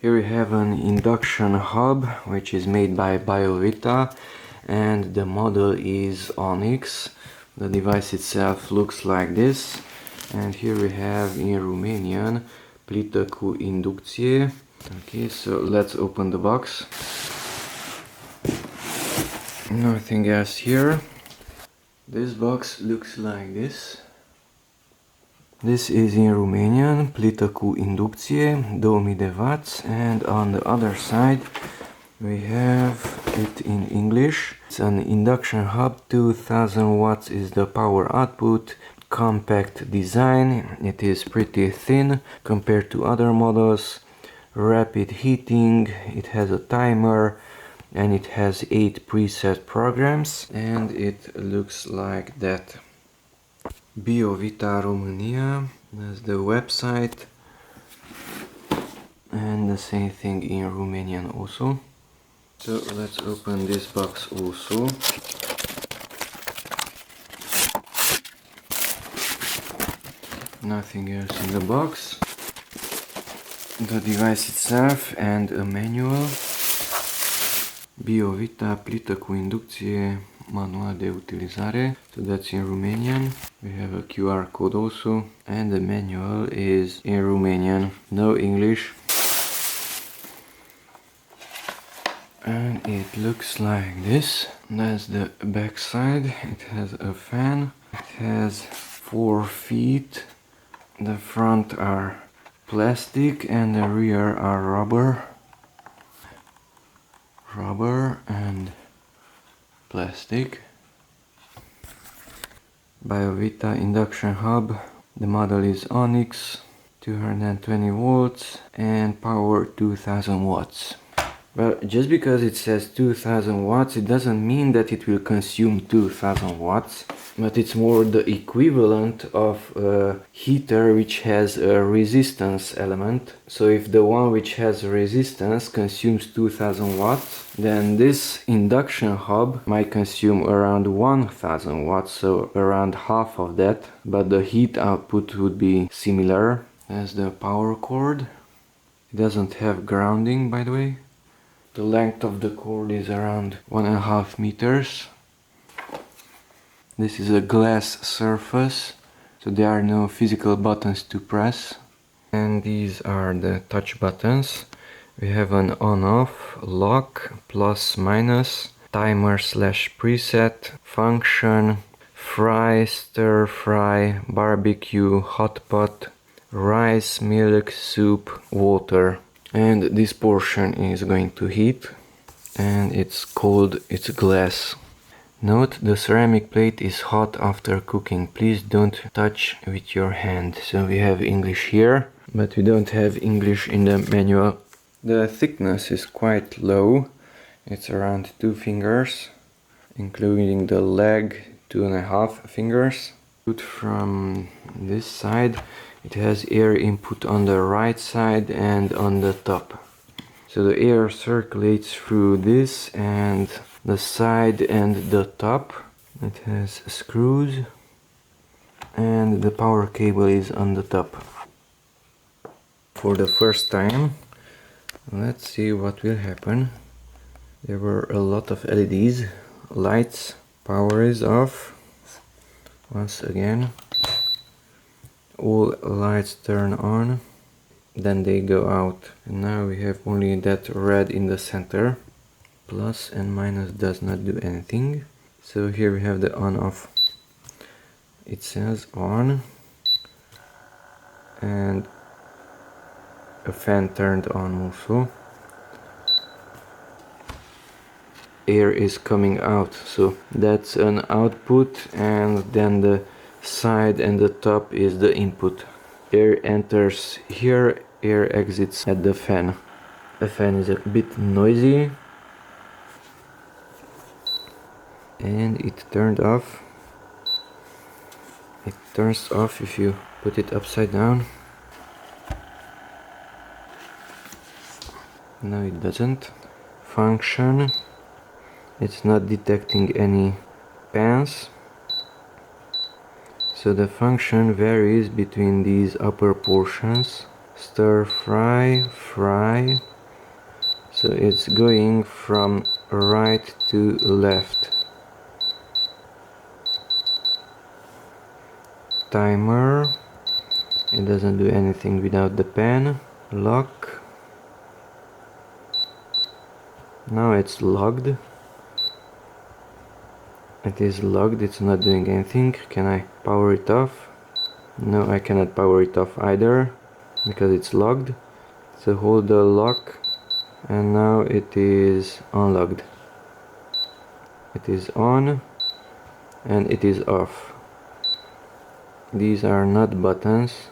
Here we have an induction hob which is made by Biovita and the model is Onix. The device itself looks like this, and here we have in Romanian plită cu inducție. Okay, so let's open the box. Nothing else here. This box looks like this. This is in Romanian, plită cu inducție, 2000W, and on the other side we have it in English. It's an induction hob, 2000W is the power output, compact design, it is pretty thin compared to other models, rapid heating, it has a timer, and it has 8 preset programs, and it looks like that. Biovita Romania, that's the website, and the same thing in Romanian also. So let's open this box also. Nothing else in the box. The device itself and a manual. Biovita, plită cu inducție, manual de utilizare. So that's in Romanian. We have a QR code also, and the manual is in Romanian, no English. And it looks like this. That's the back side. It has a fan. It has 4 feet. The front are plastic and the rear are rubber and plastic. Biovita induction hob. The model is Onix 220V and power 2000W. Well, just because it says 2000W, it doesn't mean that it will consume 2000W, but it's more the equivalent of a heater which has a resistance element. So if the one which has resistance consumes 2000W, then this induction hob might consume around 1000W, so around half of that, but the heat output would be similar. As the power cord. It doesn't have grounding, by the way. The length of the cord is around 1.5 meters. This is a glass surface, so there are no physical buttons to press. And these are the touch buttons. We have an on-off, lock, plus minus, timer / preset, function, fry, stir fry, barbecue, hot pot, rice, milk, soup, water. And this portion is going to heat, and it's cold, it's glass. Note, the ceramic plate is hot after cooking. Please don't touch with your hand. So we have English here, but we don't have English in the manual. The thickness is quite low. It's around 2 fingers, including the leg, 2.5 fingers. Put from this side. It has air input on the right side and on the top. So the air circulates through this and the side and the top. It has screws and the power cable is on the top. For the first time, let's see what will happen. There were a lot of LEDs, lights, power is off. Once again. All lights turn on, then they go out, and now we have only that red in the center. Plus and minus does not do anything. So here we have the on-off. It says on, and a fan turned on also. Air is coming out, so that's an output, and then the side and the top is the input. Air enters here, air exits at the fan. The fan is a bit noisy and it turned off. It turns off if you put it upside down. No, it doesn't. Function. It's not detecting any pans. So the function varies between these upper portions, stir fry, fry. So it's going from right to left. Timer. It doesn't do anything without the pan. Lock. Now it's logged. It is logged, it's not doing anything. Can I power it off? No, I cannot power it off either because it's logged. So hold the lock and now it is unlocked. It is on and it is off. These are not buttons.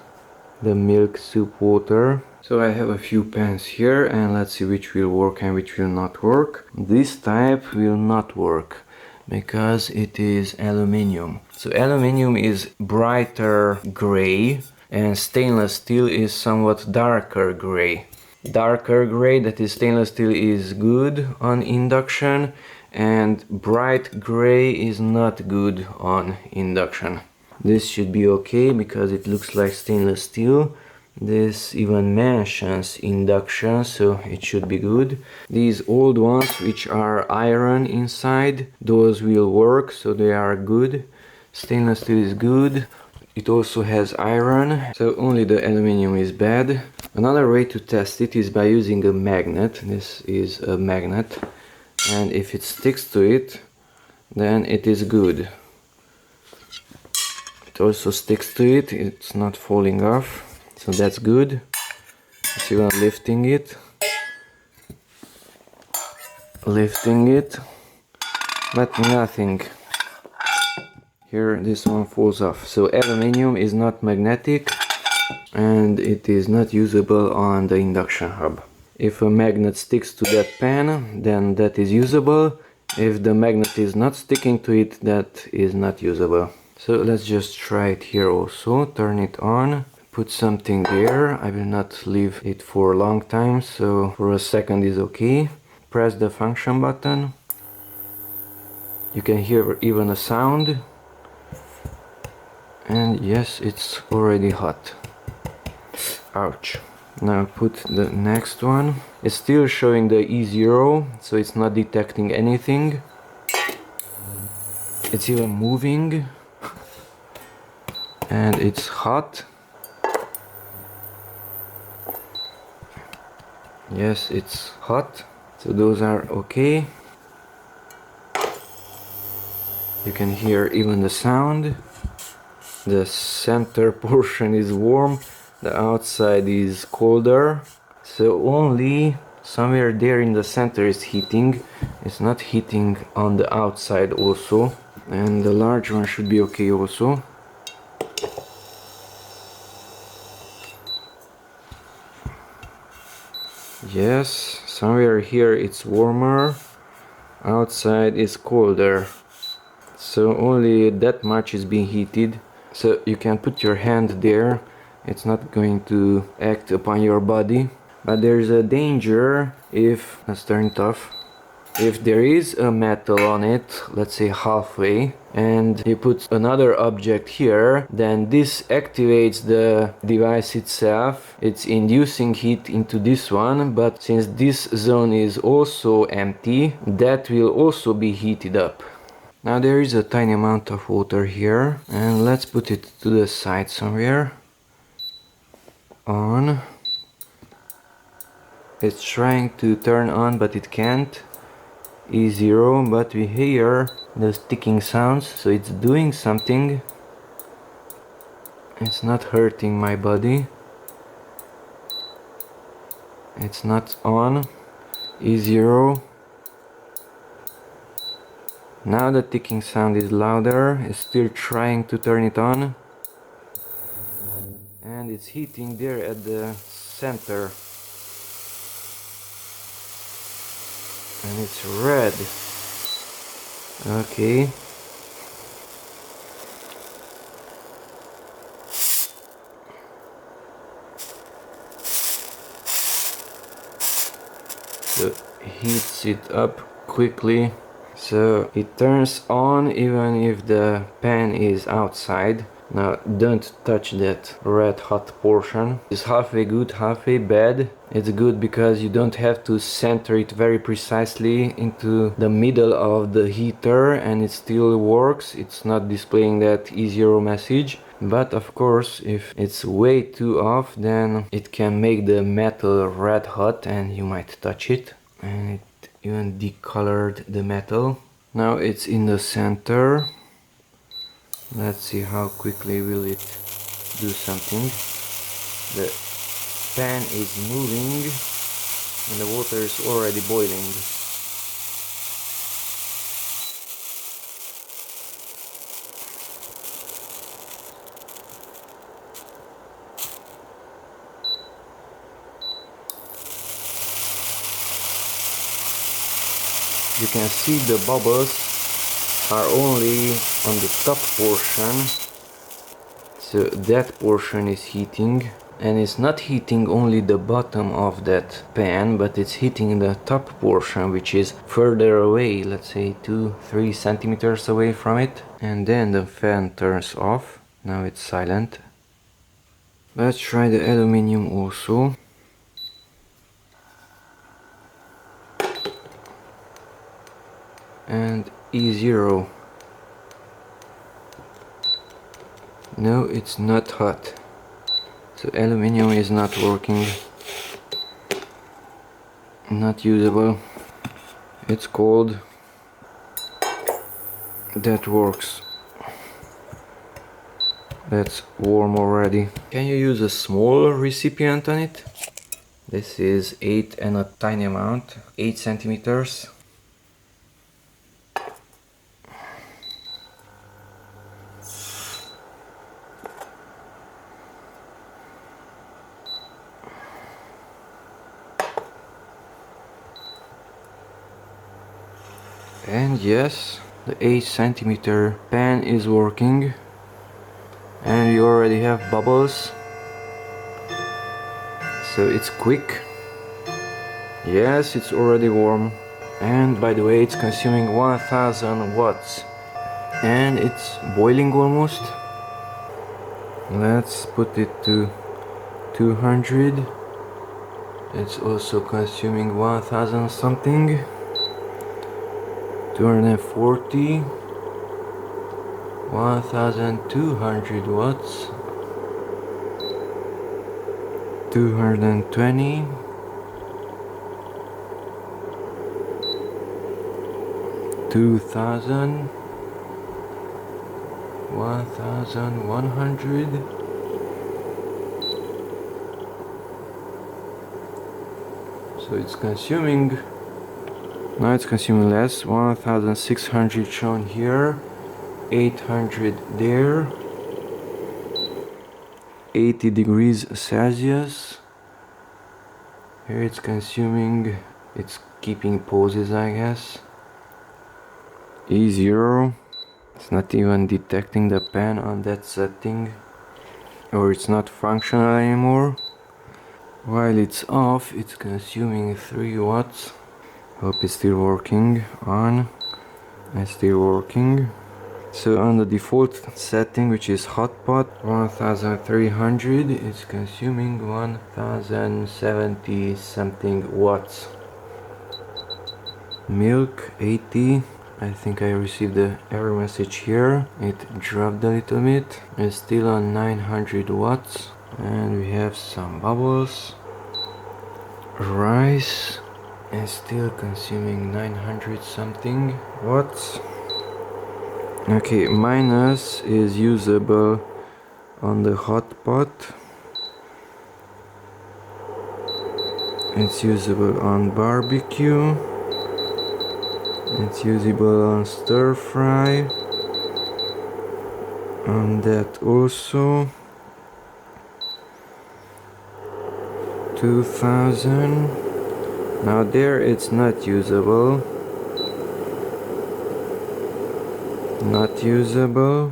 The milk soup water. So I have a few pans here and let's see which will work and which will not work. This type will not work because it is aluminium. So aluminium is brighter gray and stainless steel is somewhat darker gray. Darker gray, that is stainless steel, is good on induction, and bright gray is not good on induction. This should be okay because it looks like stainless steel. This even mentions induction, so it should be good. These old ones which are iron inside, those will work, so they are good. Stainless steel is good. It also has iron, so only the aluminium is bad. Another way to test it is by using a magnet. This is a magnet, and if it sticks to it, then it is good. It also sticks to it, it's not falling off. So that's good. It's even lifting it, but nothing. Here this one falls off. So aluminium is not magnetic and it is not usable on the induction hob. If a magnet sticks to that pan, then that is usable. If the magnet is not sticking to it, that is not usable. So let's just try it here also. Turn it on. Put something there. I will not leave it for a long time, so for a second is okay. Press the function button. You can hear even a sound. And yes, it's already hot. Ouch. Now put the next one. It's still showing the E0, so it's not detecting anything. It's even moving. And it's hot. Yes, it's hot, so those are okay. You can hear even the sound. The center portion is warm, the outside is colder. So only somewhere there in the center is heating. It's not heating on the outside also. And the large one should be okay also. Yes, somewhere here it's warmer, outside is colder. So only that much is being heated. So you can put your hand there, it's not going to act upon your body. But there's a danger if, let's turn it off. If there is a metal on it, let's say halfway, and you put another object here, then this activates the device itself. It's inducing heat into this one, but since this zone is also empty, that will also be heated up. Now there is a tiny amount of water here, and let's put it to the side somewhere. On. It's trying to turn on, but it can't. E0, but we hear those ticking sounds, so it's doing something. It's not hurting my body. It's not on. E0. Now the ticking sound is louder. It's still trying to turn it on. And it's heating there at the center. And it's red. Okay. So heats it up quickly. So it turns on even if the pan is outside. Now don't touch that red hot portion. It's halfway good, halfway bad. It's good because you don't have to center it very precisely into the middle of the heater and it still works. It's not displaying that E0 message. But of course, if it's way too off, then it can make the metal red hot and you might touch it. And it even decolored the metal. Now it's in the center. Let's see how quickly will it do something. The pan is moving and the water is already boiling. You can see the bubbles are only on the top portion, so that portion is heating, and it's not heating only the bottom of that pan, but it's heating the top portion, which is further away, let's say 2-3 centimeters away from it. And then the fan turns off. Now it's silent. Let's try the aluminium also. And E0. No, it's not hot. So aluminium is not working. Not usable. It's cold. That works. That's warm already. Can you use a small recipient on it? This is 8 and a tiny amount, 8 centimeters. And yes, the 8 centimeter pan is working. And we already have bubbles. So it's quick. Yes, it's already warm. And by the way, it's consuming 1000 watts. And it's boiling almost. Let's put it to 200. It's also consuming 1000 something. 240, 1200 watts, 220, 2000, 1100. So it's consuming. Now it's consuming less, 1600 shown here, 800 there, 80 degrees Celsius. Here it's consuming, it's keeping poses, I guess. E0, it's not even detecting the pan on that setting, or it's not functional anymore. While it's off, it's consuming 3 watts. Hope it's still working. On. It's still working. So on the default setting, which is hotpot 1300, it's consuming 1070 something watts. Milk 80. I think I received the error message here. It dropped a little bit. It's still on 900 watts. And we have some bubbles. Rice. And still consuming 900 something watts. Okay, minus is usable on the hot pot. It's usable on barbecue. It's usable on stir fry. On that also. 2000. Now there it's not usable. Not usable.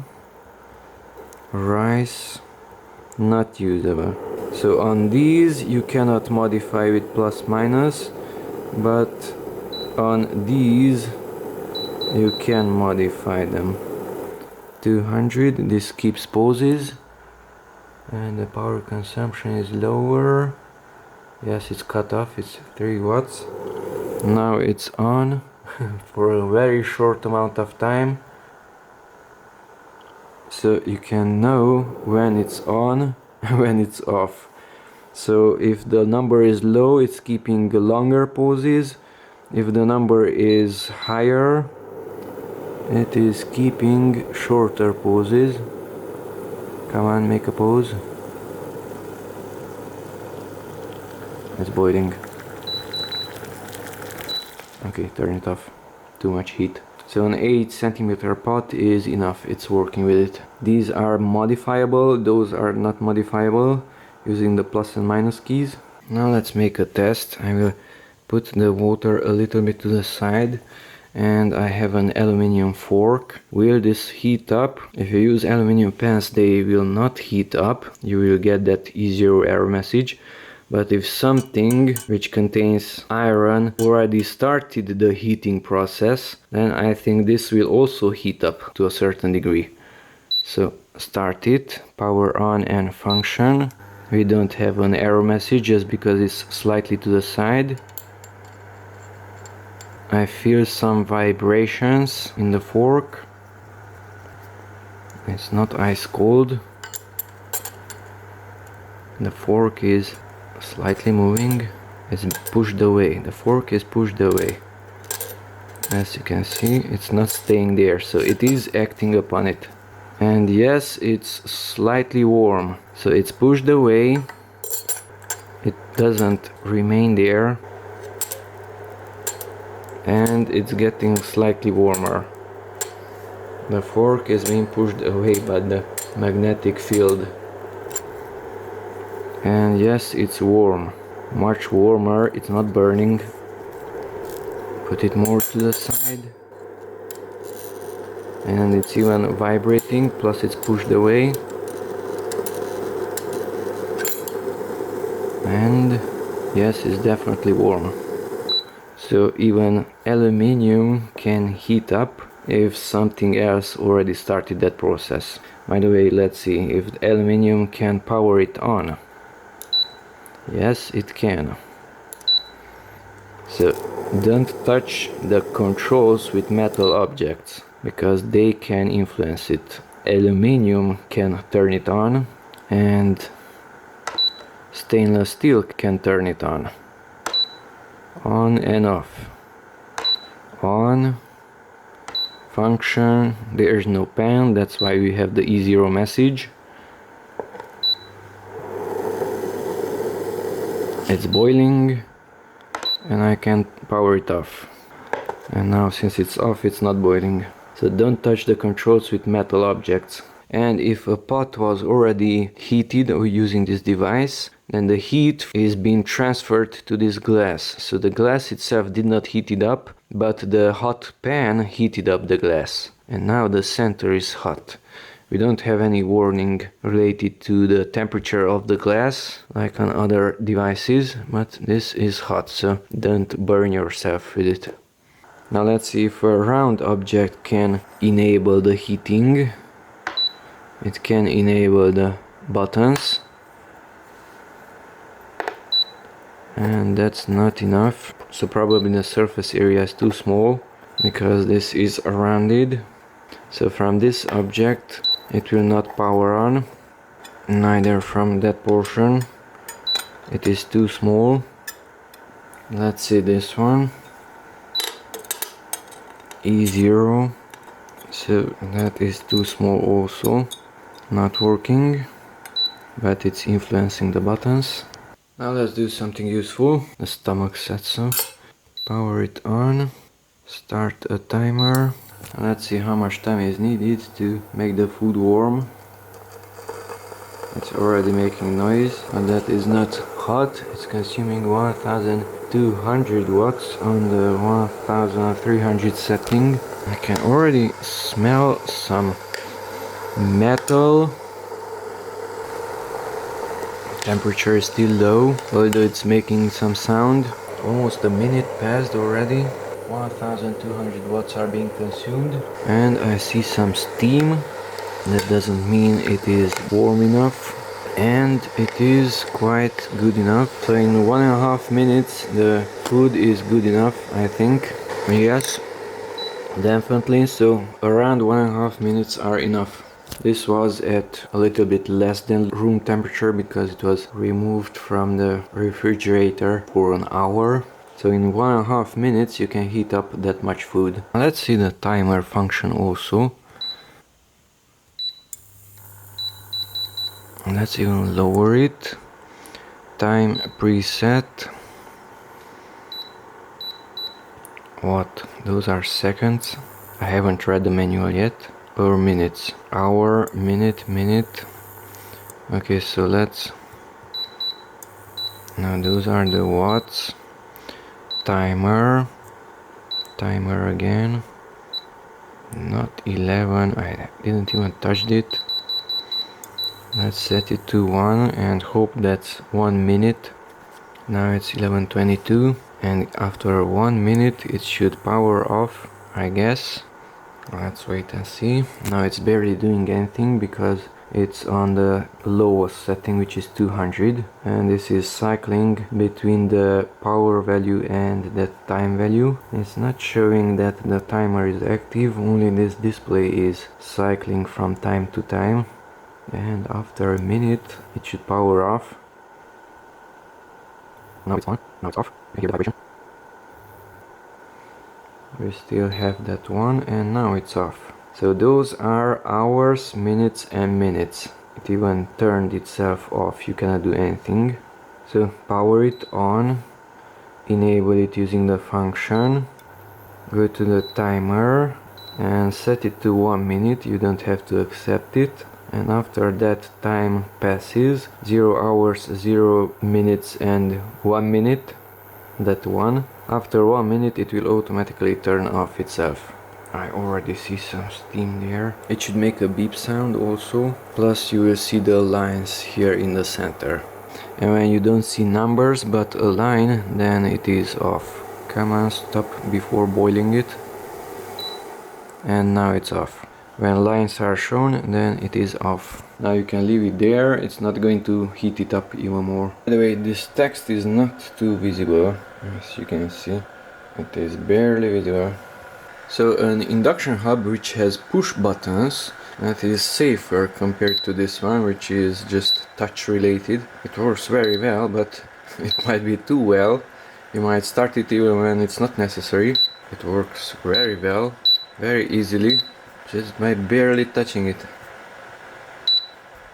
Rice. Not usable. So on these you cannot modify with plus minus, but on these you can modify them. 200. This keeps poses, and the power consumption is lower. Yes, it's cut off, it's 3 watts. Now it's on for a very short amount of time, so you can know when it's on when it's off. So if the number is low, it's keeping longer poses. If the number is higher, it is keeping shorter poses. Come on, make a pose. It's boiling. Okay, turn it off. Too much heat. So an 8 centimeter pot is enough. It's working with it. These are modifiable. Those are not modifiable, using the plus and minus keys. Now let's make a test. I will put the water a little bit to the side, and I have an aluminium fork. Will this heat up? If you use aluminium pans, they will not heat up. You will get that E0 error message. But if something which contains iron already started the heating process, then I think this will also heat up to a certain degree. So start it, power on and function. We don't have an error message just because it's slightly to the side. I feel some vibrations in the fork. It's not ice cold. The fork is slightly moving. It's pushed away. The fork is pushed away. As you can see, it's not staying there, so it is acting upon it. And yes, it's slightly warm. So it's pushed away. It doesn't remain there. And it's getting slightly warmer. The fork is being pushed away by the magnetic field. And yes, it's warm. Much warmer. It's not burning. Put it more to the side. And it's even vibrating, plus it's pushed away. And yes, it's definitely warm. So even aluminium can heat up if something else already started that process. By the way, let's see if the aluminium can power it on. Yes, it can. So don't touch the controls with metal objects, because they can influence it. Aluminium can turn it on, and stainless steel can turn it on. On and off. On. Function. There is no pan, that's why we have the E0 message. It's boiling, and I can power it off. And now since it's off, it's not boiling. So don't touch the controls with metal objects. And if a pot was already heated or using this device, then the heat is being transferred to this glass. So the glass itself did not heat it up, but the hot pan heated up the glass. And now the center is hot. We don't have any warning related to the temperature of the glass like on other devices, but this is hot, so don't burn yourself with it. Now let's see if a round object can enable the heating. It can enable the buttons. And that's not enough, so probably the surface area is too small, because this is rounded. So from this object it will not power on, neither from that portion. It is too small. Let's see this one. E0. So that is too small also. Not working, but it's influencing the buttons. Now let's do something useful. The stomach sensor. Power it on. Start a timer. Let's see how much time is needed to make the food warm. It's already making noise, but that is not hot. It's consuming 1200 watts on the 1300 setting. I can already smell some metal. Temperature is still low, although it's making some sound. Almost a minute passed already. 1200 watts are being consumed, and I see some steam. That doesn't mean it is warm enough, and it is quite good enough. So in 1.5 minutes the food is good enough, I think. Yes, definitely. So around 1.5 minutes are enough. This was at a little bit less than room temperature because it was removed from the refrigerator for an hour. So in 1.5 minutes you can heat up that much food. Let's see the timer function also. Let's even lower it. Time preset. What? Those are seconds? I haven't read the manual yet. Or minutes. Hour, minute, minute. Okay, so let's... Now those are the watts. Timer. Timer again. Not 11. I didn't even touch it. Let's set it to 1 and hope that's 1 minute. Now it's 11:22, and after 1 minute it should power off, I guess. Let's wait and see. Now it's barely doing anything because it's on the lowest setting, which is 200, and this is cycling between the power value and the time value. It's not showing that the timer is active, only this display is cycling from time to time, and after a minute it should power off. Now it's on, now it's off. You hear the vibration. We still have that one, and now it's off. So those are hours, minutes and minutes. It even turned itself off, you cannot do anything. So power it on, enable it using the function, go to the timer and set it to 1 minute, you don't have to accept it. And after that time passes, 0 hours, 0 minutes and 1 minute, that one. After 1 minute it will automatically turn off itself. I already see some steam there. It should make a beep sound also. Plus you will see the lines here in the center. And when you don't see numbers but a line, then it is off. Come on, stop before boiling it. And now it's off. When lines are shown, then it is off. Now you can leave it there, it's not going to heat it up even more. By the way, this text is not too visible, as you can see. It is barely visible. So an induction hob which has push buttons, that is safer compared to this one, which is just touch related. It works very well, but it might be too well. You might start it even when it's not necessary. It works very well, very easily, just by barely touching it.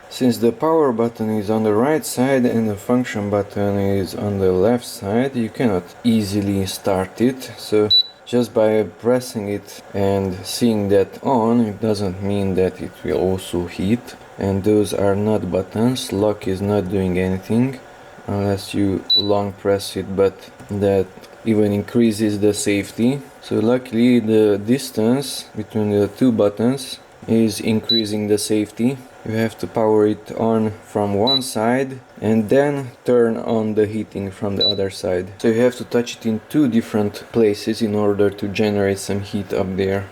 Since the power button is on the right side and the function button is on the left side, you cannot easily start it. So just by pressing it and seeing that on, it doesn't mean that it will also heat. And those are not buttons. Lock is not doing anything unless you long press it, but that even increases the safety. So luckily the distance between the two buttons is increasing the safety. You have to power it on from one side and then turn on the heating from the other side. So you have to touch it in two different places in order to generate some heat up there.